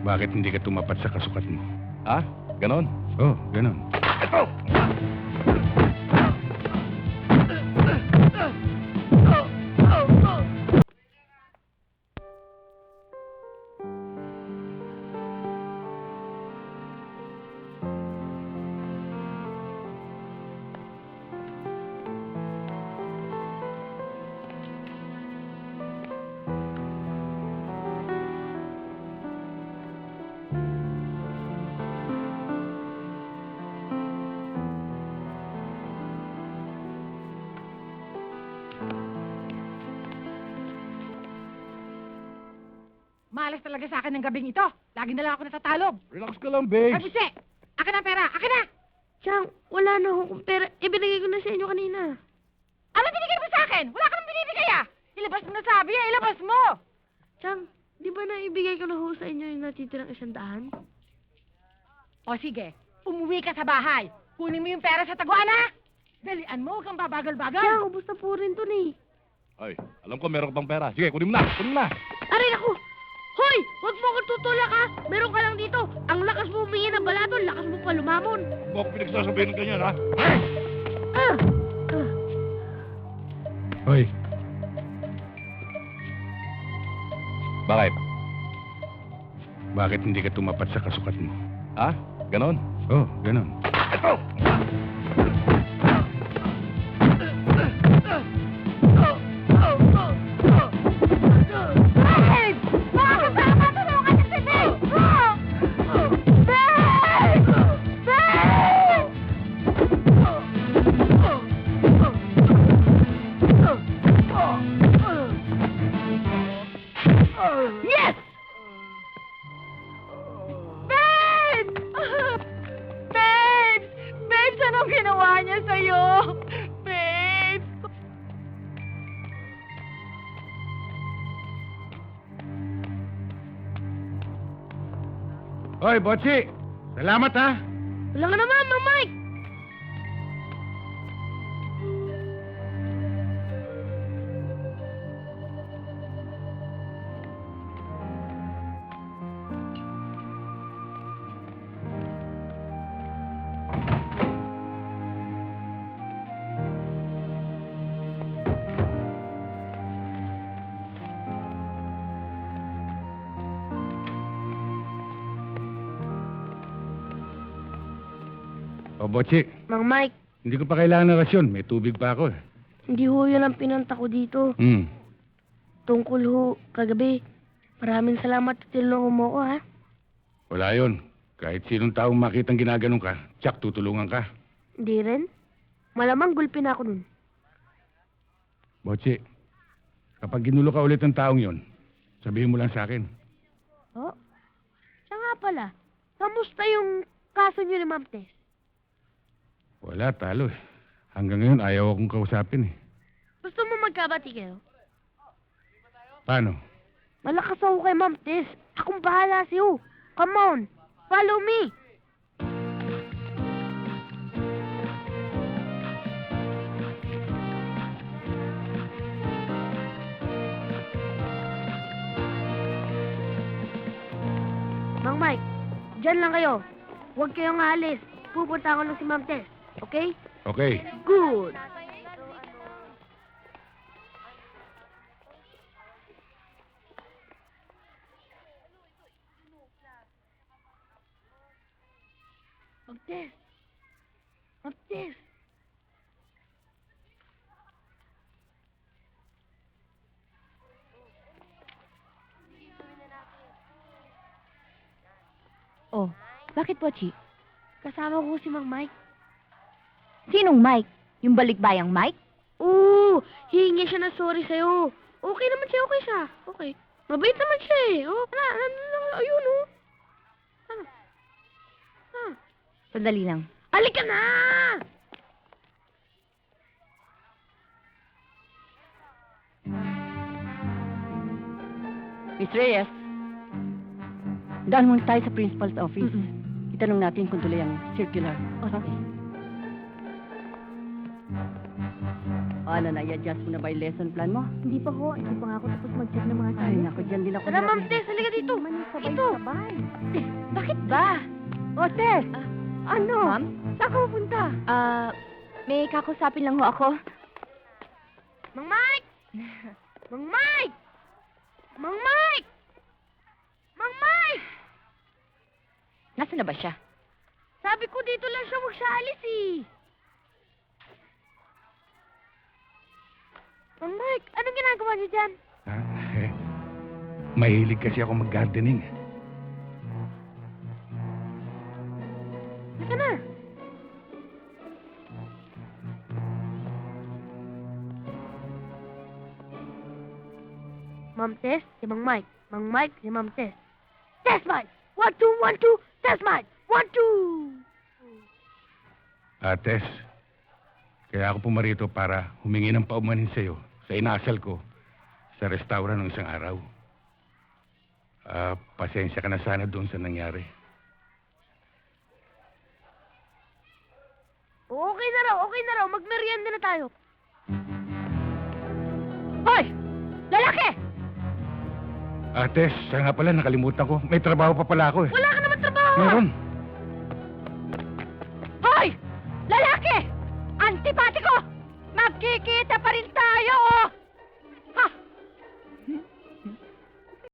Bakit hindi ka tumapat sa kasukat mo? Ha? Ganon? Oh, ganun. Ito! Malas talaga sa akin ng gabing ito. Lagi na lang ako natatalog. Relax ka lang, Ay, babes. Buse! Akin na ang pera! Akin na! Chang, wala na akong pera. Ibinigay ko na sa inyo kanina. Ano binigay mo sa akin? Wala ka nang binibigay ah! Ilabas mo na sabi ah! Ilabas mo! Chang, di ba na ibigay ko na ho sa inyo yung natitirang 100? O sige, umuwi ka sa bahay. Kunin mo yung pera sa taguan ha! Dalian mo, huwag kang babagal-bagal. Chang, ubos na po rin to eh. Ay, alam ko meron ka pang pera. Sige, kunin mo na! Kunin mo na! Aray ako! Hoy! Huwag mo akong tutulak ha! Meron ka lang dito. Ang lakas mo humingi ng balaton, lakas mo pa lumamon. Huwag mo ako pinagsasabihin ng ganyan, ha? Ah! Hoy, Bakit? bakit hindi ka tumapat sa kasukat mo? Ha? Ganon? Oh, ganun. Ito! Babe! Mga kasama! Tulungan niyo si Babe! Babe! Babe! Yes! Babe! Babe! Babe, anong ginawa niya sa'yo? Babe! Hoy, Botsi! Salamat ha! Wala nga naman, Mang Mike! O, Botsi, Mang Mike, hindi ko pa kailangan ng rasyon. May tubig pa ako. hindi ho yun ang pinunta ko dito. Tungkol ho, kagabi. Maraming salamat at tinulungan mo ko, ha? Wala yon. Kahit sinong taong makitang ginaganon ka, tsak tutulungan ka. Hindi rin. Malamang gulpin ako nun. Botsi, kapag ginulo ka ulit ng taong yon, sabihin mo lang sa akin. Oh? Siya nga pala. Kamusta yung kaso niyo ni Ma'am Tess? Wala, talo eh. Hanggang ngayon, ayaw akong kausapin eh. Gusto mo magkabati kayo? Paano? Malakas ako kay Ma'am Tess. Akong bahala sa'yo. Come on. Follow me. Mang Mike, dyan lang kayo. Huwag kayong aalis. Pupunta ko lang si Ma'am Tess. Okay? Okay. Good. Ma'am Tess. Ma'am Tess. Oh, bakit po, Chi? Kasama ko si Mang Mike. Sinong Mike? Yung balikbayang Mike? Oo, hihingi siya ng sorry sa'yo. Okay naman siya, okay siya. Okay. Mabait naman siya eh. Oh, ayun oh. Ano? Sandali lang. Halika na! Miss Reyes, daan muna tayo sa principal's office. Itanong natin kung tuloy ang circular. Okay. Ha? O ano, na-adjust mo na ba yung lesson plan mo? Hindi pa ho. Hindi pa nga ako tapos mag-check ng mga Ay, naku, dyan din ako. Tara, Ma'am nilagay. Tess, halika dito. Ito. Bakit ba? O, Tess! Ano? Ma'am? Saan ka pupunta? May kakusapin lang ho ako. Mang Mike! Mang Mike! Mang Mike! Mang Mike! Nasaan na ba siya? Sabi ko dito lang siya magsalis eh. Mang Mike, anong ginagawa niyo dyan? Mahilig kasi ako mag-gardening. Halika na. Ma'am Tess, si Mang Mike. Mang Mike, si Ma'am Tess. Tess Mike! 1, 2, 1, 2. Tess Mike! 1, 2. Tess, kaya ako pumarito para humingi ng paumanin sa'yo sa inasal ko sa restaurant ng isang araw. Pasensya ka na sana doon sa nangyari. Okay na raw. Magmerienda na tayo. Hoy! Lalaki! Tess, siya nga pala, nakalimutan ko. May trabaho pa pala ako eh. Wala ka naman trabaho. Meron. Hoy! Lalaki! Antipatiko! Magkikita pa rin tayo, oh!